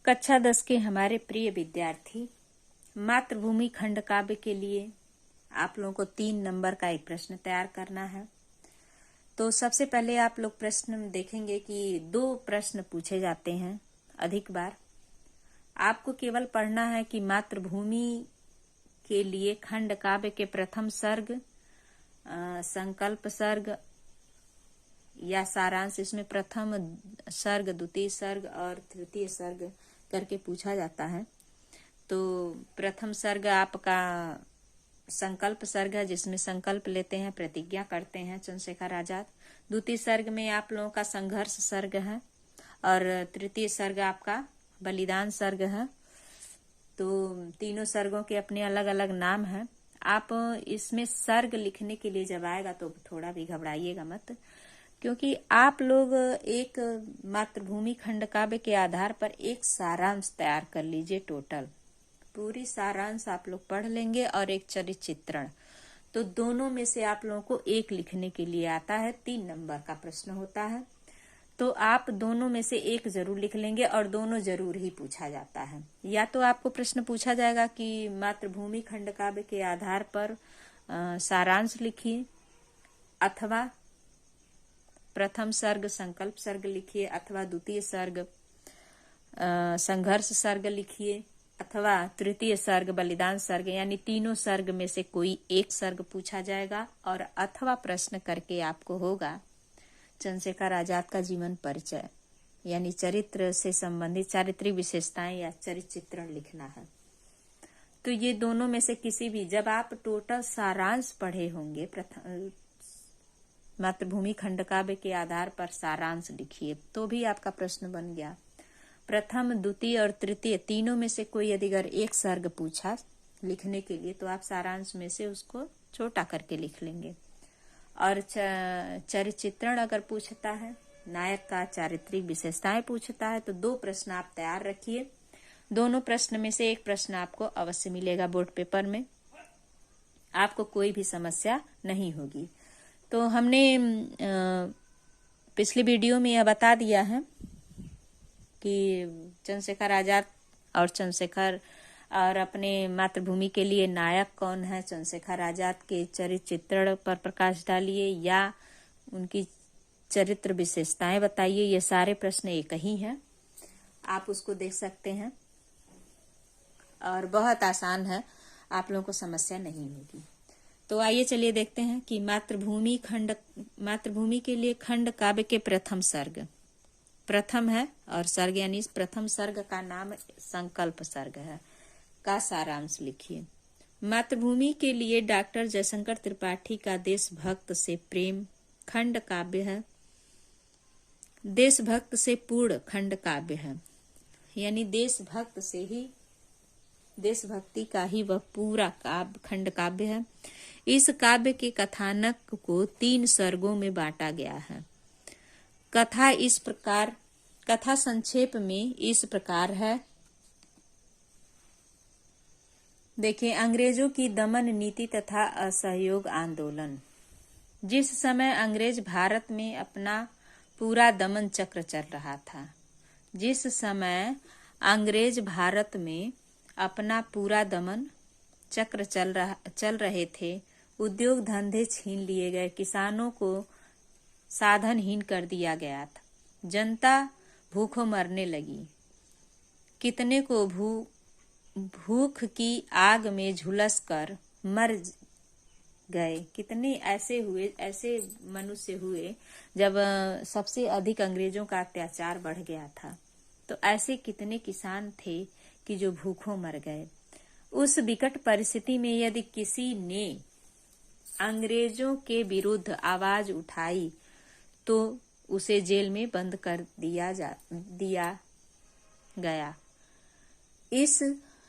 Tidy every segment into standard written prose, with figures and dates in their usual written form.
कक्षा 10 के हमारे प्रिय विद्यार्थी, मातृभूमि खंड काव्य के लिए आप लोगों को 3 नंबर का एक प्रश्न तैयार करना है। तो सबसे पहले आप लोग प्रश्न देखेंगे कि 2 प्रश्न पूछे जाते हैं अधिक बार। आपको केवल पढ़ना है कि मातृभूमि के लिए खंड काव्य के प्रथम सर्ग, संकल्प सर्ग या सारांश, इसमें प्रथम सर्ग, द्वितीय सर्ग और तृतीय सर्ग करके पूछा जाता है। तो प्रथम सर्ग आपका संकल्प सर्ग है, जिसमें संकल्प लेते हैं, प्रतिज्ञा करते हैं चंद्रशेखर आजाद। द्वितीय सर्ग में आप लोगों का संघर्ष सर्ग है और तृतीय सर्ग आपका बलिदान सर्ग है। तो तीनों सर्गों के अपने अलग अलग नाम हैं। आप इसमें सर्ग लिखने के लिए जब आएगा तो थोड़ा भी घबराइएगा मत, क्योंकि आप लोग एक मातृभूमि खंड काव्य के आधार पर एक सारांश तैयार कर लीजिए। टोटल पूरी सारांश आप लोग पढ़ लेंगे और एक चरित्र चित्रण। तो दोनों में से आप लोगों को एक लिखने के लिए आता है। 3 नंबर का प्रश्न होता है, तो आप दोनों में से एक जरूर लिख लेंगे और दोनों जरूर ही पूछा जाता है। या तो आपको प्रश्न पूछा जाएगा कि मातृभूमि खंड काव्य के आधार पर सारांश लिखिए, अथवा प्रथम सर्ग संकल्प सर्ग लिखिए, अथवा द्वितीय सर्ग संघर्ष सर्ग लिखिए, अथवा तृतीय सर्ग बलिदान सर्ग। यानी तीनों सर्ग में से कोई एक सर्ग पूछा जाएगा और अथवा प्रश्न करके आपको होगा चंद्रशेखर आजाद का जीवन परिचय, यानी चरित्र से संबंधित चारित्रिक विशेषताएं या चरित्र चित्रण लिखना है। तो ये दोनों में से किसी भी, जब आप टोटल सारांश पढ़े होंगे, प्रथम मातृभूमि खंड काव्य के आधार पर सारांश लिखिए, तो भी आपका प्रश्न बन गया। प्रथम, द्वितीय और तृतीय तीनों में से कोई यदि अगर एक सर्ग पूछा लिखने के लिए, तो आप सारांश में से उसको छोटा करके लिख लेंगे। और चरित्र चित्रण अगर पूछता है, नायक का चारित्रिक विशेषताएं पूछता है, तो 2 प्रश्न आप तैयार रखिए। दोनों प्रश्न में से एक प्रश्न आपको अवश्य मिलेगा बोर्ड पेपर में, आपको कोई भी समस्या नहीं होगी। तो हमने पिछली वीडियो में यह बता दिया है कि चंद्रशेखर आजाद और अपने मातृभूमि के लिए नायक कौन है, चंद्रशेखर आजाद के चरित्र चित्रण पर प्रकाश डालिए या उनकी चरित्र विशेषताएं बताइए। ये सारे प्रश्न एक ही हैं, आप उसको देख सकते हैं और बहुत आसान है, आप लोगों को समस्या नहीं होगी। तो आइए चलिए देखते हैं कि मातृभूमि के लिए खंड काव्य के प्रथम सर्ग, प्रथम है और सर्ग यानी इस प्रथम सर्ग का नाम संकल्प सर्ग है, का सारांश लिखिए। मातृभूमि के लिए डॉक्टर जयशंकर त्रिपाठी का देशभक्त से प्रेम खंड काव्य है, देशभक्त से पूर्ण खंड काव्य है। यानी देशभक्ति का ही वह पूरा काव्य खंड काव्य है। इस काव्य के कथानक को 3 सर्गों में बांटा गया है। कथा संक्षेप में इस प्रकार है। देखिए, अंग्रेजों की दमन नीति तथा असहयोग आंदोलन। जिस समय अंग्रेज भारत में अपना पूरा दमन चक्र चल रहा था, जिस समय अंग्रेज भारत में अपना पूरा दमन चक्र चल रहे थे, उद्योग धंधे छीन लिए गए, किसानों को साधनहीन कर दिया गया था, जनता भूखों मरने लगी, कितने को भूख की आग में झुलस कर मर गए। कितने ऐसे मनुष्य हुए जब सबसे अधिक अंग्रेजों का अत्याचार बढ़ गया था, तो ऐसे कितने किसान थे कि जो भूखों मर गए। उस विकट परिस्थिति में यदि किसी ने अंग्रेजों के विरुद्ध आवाज उठाई तो उसे जेल में बंद कर दिया गया। इस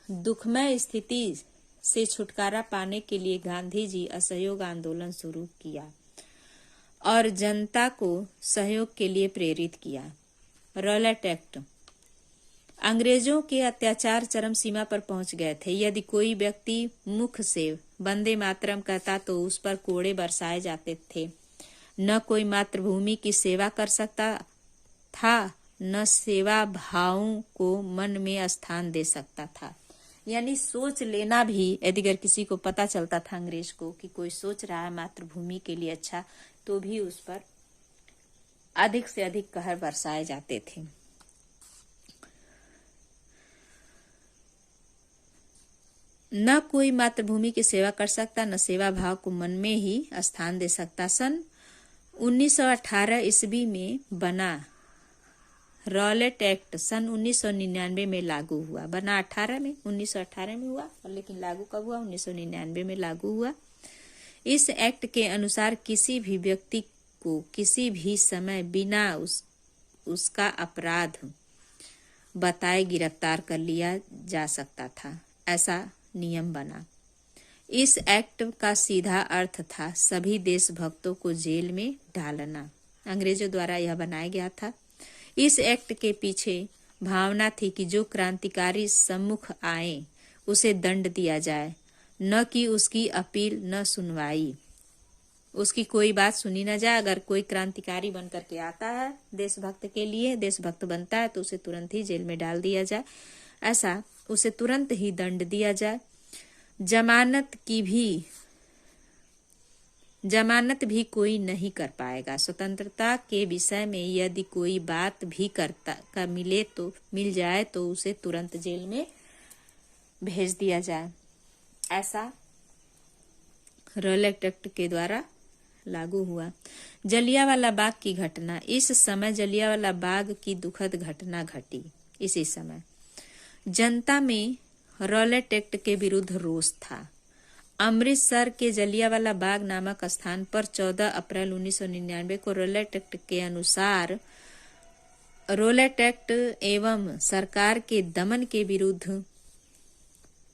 दुखमय स्थिति से छुटकारा पाने के लिए गांधी जी असहयोग आंदोलन शुरू किया और जनता को सहयोग के लिए प्रेरित किया। Rowlatt act. अंग्रेजों के अत्याचार चरम सीमा पर पहुंच गए थे। यदि कोई व्यक्ति मुख से वंदे मातरम कहता तो उस पर कोड़े बरसाए जाते थे। न कोई मातृभूमि की सेवा कर सकता था न सेवा भावों को मन में स्थान दे सकता था। यानी सोच लेना भी, यदि अगर किसी को पता चलता था अंग्रेज को कि कोई सोच रहा है मातृभूमि के लिए अच्छा, तो भी उस पर अधिक से अधिक कहर बरसाए जाते थे। न कोई मातृभूमि की सेवा कर सकता, न सेवा भाव को मन में ही स्थान दे सकता। सन 1918 ईस्वी में बना रॉलेट एक्ट सन 1999 में लागू हुआ। बना 1918 में हुआ, लेकिन लागू कब हुआ? 1999 में लागू हुआ। इस एक्ट के अनुसार किसी भी व्यक्ति को किसी भी समय बिना उसका अपराध बताए गिरफ्तार कर लिया जा सकता था, ऐसा नियम बना। इस एक्ट का सीधा अर्थ था सभी देशभक्तों को जेल में डालना। अंग्रेजों द्वारा यह बनाया गया था। इस एक्ट के पीछे भावना थी कि जो क्रांतिकारी सम्मुख आए उसे दंड दिया जाए, न कि उसकी अपील न सुनवाई, उसकी कोई बात सुनी न जाए। अगर कोई क्रांतिकारी बन करके आता है देशभक्त के लिए, देशभक्त बनता है, तो उसे तुरंत ही जेल में डाल दिया जाए, ऐसा उसे तुरंत ही दंड दिया जाए। जमानत भी कोई नहीं कर पाएगा। स्वतंत्रता के विषय में यदि कोई बात भी मिल जाए तो उसे तुरंत जेल में भेज दिया जाए, ऐसा रॉलेट एक्ट के द्वारा लागू हुआ। जलियांवाला बाग की घटना। इस समय जलियांवाला बाग की दुखद घटना घटी। इसी समय जनता में रॉलेट एक्ट के विरुद्ध रोष था। अमृतसर के जलियांवाला बाग नामक स्थान पर 14 अप्रैल 1999 को रॉलेट एक्ट के अनुसार रॉलेट एक्ट एवं सरकार के दमन के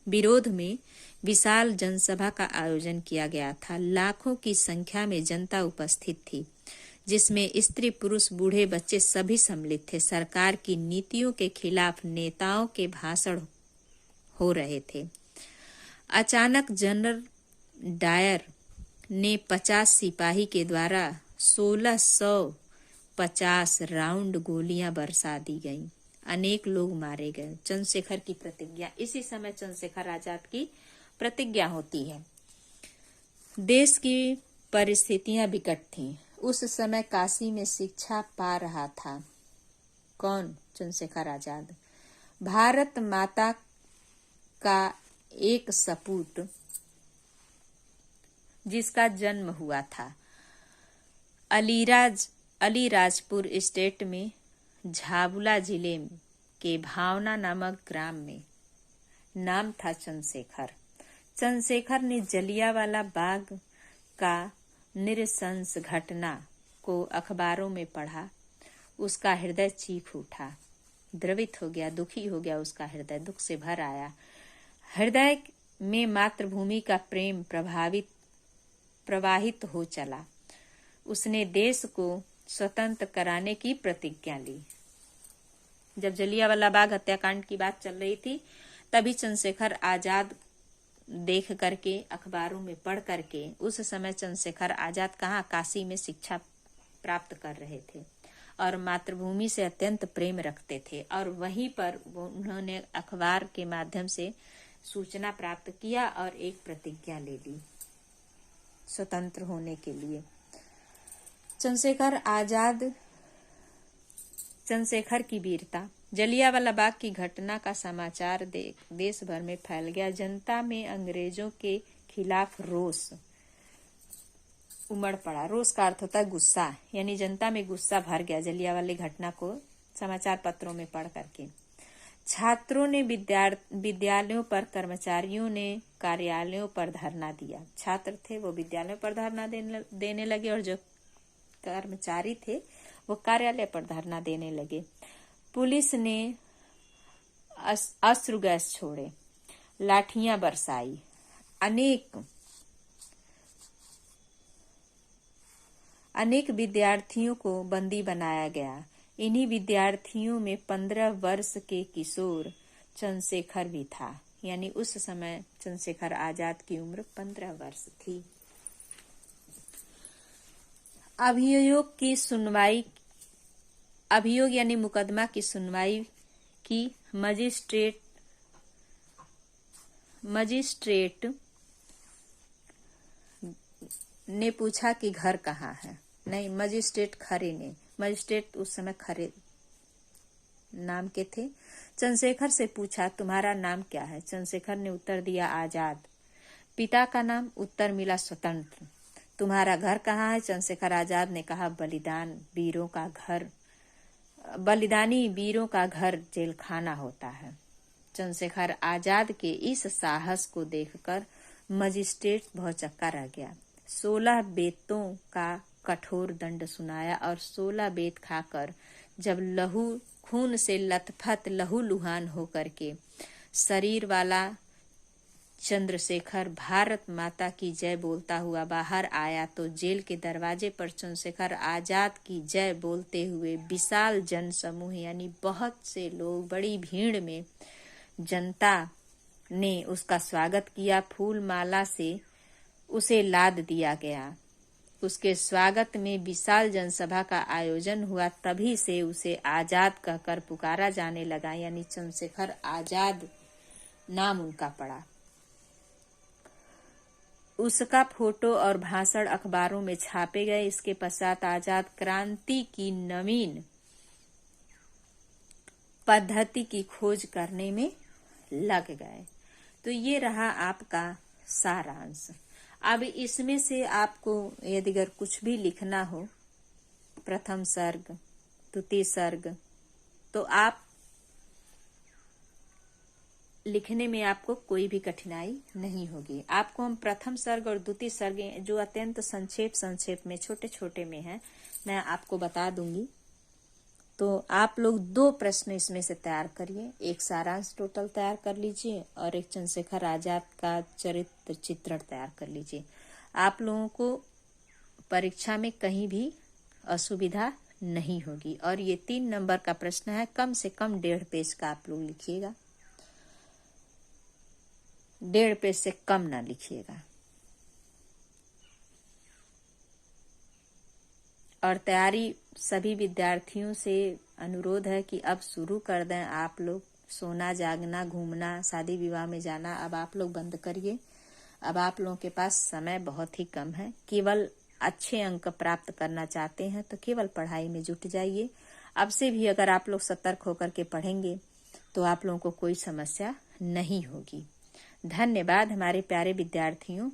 विरोध में विशाल जनसभा का आयोजन किया गया था। लाखों की संख्या में जनता उपस्थित थी, जिसमें स्त्री पुरुष बूढ़े बच्चे सभी सम्मिलित थे। सरकार की नीतियों के खिलाफ नेताओं के भाषण हो रहे थे। अचानक जनरल डायर ने 50 सिपाही के द्वारा 1650 राउंड गोलियां बरसा दी गईं। अनेक लोग मारे गए। चंद्रशेखर की प्रतिज्ञा। इसी समय चंद्रशेखर आजाद की प्रतिज्ञा होती है। देश की परिस्थितियां विकट थीं। उस समय काशी में शिक्षा पा रहा था कौन? चंद्रशेखर आजाद। भारत माता का एक सपूत जिसका जन्म हुआ था अलीराजपुर स्टेट में झाबुआ जिले के भावना नामक ग्राम में, नाम था चंद्रशेखर। चंद्रशेखर ने जलियांवाला बाग का नृशंस घटना को अखबारों में पढ़ा। उसका हृदय चीख उठा, द्रवित हो गया, दुखी हो गया। उसका हृदय दुख से भर आया। हृदय में मातृभूमि का प्रेम प्रवाहित हो चला। उसने देश को स्वतंत्र कराने की प्रतिज्ञा ली। जब जलियांवाला बाग हत्याकांड की बात चल रही थी, तभी चंद्रशेखर आजाद देख करके, अखबारों में पढ़ करके, उस समय चंद्रशेखर आजाद कहाँ, काशी में शिक्षा प्राप्त कर रहे थे और मातृभूमि से अत्यंत प्रेम रखते थे। और वहीं पर उन्होंने अखबार के माध्यम से सूचना प्राप्त किया और एक प्रतिज्ञा ले ली स्वतंत्र होने के लिए। चंद्रशेखर की वीरता। जलियांवाला बाग की घटना का समाचार देश भर में फैल गया। जनता में अंग्रेजों के खिलाफ रोष उमड़ पड़ा। रोष का अर्थ होता है गुस्सा, यानी जनता में गुस्सा भर गया जलियांवाला घटना को समाचार पत्रों में पढ़ करके। छात्रों ने विद्यालयों पर, कर्मचारियों ने कार्यालयों पर धरना दिया। छात्र थे वो विद्यालयों पर धरना देने लगे और जो कर्मचारी थे वो कार्यालय पर धरना देने लगे। पुलिस ने अश्रु गैस छोड़े, लाठियां बरसाई। अनेक विद्यार्थियों को बंदी बनाया गया। इन्हीं विद्यार्थियों में 15 वर्ष के किशोर चंद्रशेखर भी था। यानी उस समय चंद्रशेखर आजाद की उम्र 15 वर्ष थी। अभियोग की सुनवाई अभियोग यानी मुकदमा की सुनवाई की मजिस्ट्रेट ने पूछा कि घर कहाँ है। नहीं, मजिस्ट्रेट खरे ने, मजिस्ट्रेट उस समय खरे नाम के थे। चंद्रशेखर से पूछा तुम्हारा नाम क्या है। चंद्रशेखर ने उत्तर दिया आजाद। पिता का नाम, उत्तर मिला स्वतंत्र। तुम्हारा घर कहाँ है। चंद्रशेखर आजाद ने कहा बलिदानी वीरों का घर जेलखाना होता है। चंद्रशेखर आजाद के इस साहस को देखकर मजिस्ट्रेट भौचक्का रह गया। 16 बेतों का कठोर दंड सुनाया और 16 बेत खाकर जब खून से लथपथ लहूलुहान होकर के शरीर वाला चंद्रशेखर भारत माता की जय बोलता हुआ बाहर आया तो जेल के दरवाजे पर चंद्रशेखर आजाद की जय बोलते हुए विशाल जन समूह यानी बहुत से लोग, बड़ी भीड़ में जनता ने उसका स्वागत किया। फूल माला से उसे लाद दिया गया। उसके स्वागत में विशाल जनसभा का आयोजन हुआ। तभी से उसे आजाद कहकर पुकारा जाने लगा, यानी चंद्रशेखर आजाद नाम उनका पड़ा। उसका फोटो और भाषण अखबारों में छापे गए। इसके पश्चात आजाद क्रांति की नवीन पद्धति की खोज करने में लग गए। तो ये रहा आपका सारांश। अब इसमें से आपको यदि अगर कुछ भी लिखना हो, प्रथम सर्ग, द्वितीय सर्ग, तो आप लिखने में आपको कोई भी कठिनाई नहीं होगी। आपको हम प्रथम सर्ग और द्वितीय सर्ग जो अत्यंत संक्षेप में छोटे छोटे में है, मैं आपको बता दूंगी। तो आप लोग 2 प्रश्न इसमें से तैयार करिए। एक सारांश टोटल तैयार कर लीजिए और एक चंद्रशेखर आजाद का चरित्र चित्रण तैयार कर लीजिए। आप लोगों को परीक्षा में कहीं भी असुविधा नहीं होगी। और ये 3 नंबर का प्रश्न है, कम से कम 1.5 पेज का आप लोग लिखिएगा। 1.5 पेज से कम ना लिखिएगा। और तैयारी सभी विद्यार्थियों से अनुरोध है कि अब शुरू कर दें। आप लोग सोना जागना, घूमना, शादी विवाह में जाना अब आप लोग बंद करिए। अब आप लोगों के पास समय बहुत ही कम है। केवल अच्छे अंक प्राप्त करना चाहते हैं तो केवल पढ़ाई में जुट जाइए। अब से भी अगर आप लोग सतर्क होकर के पढ़ेंगे तो आप लोगों को कोई समस्या नहीं होगी। धन्यवाद हमारे प्यारे विद्यार्थियों।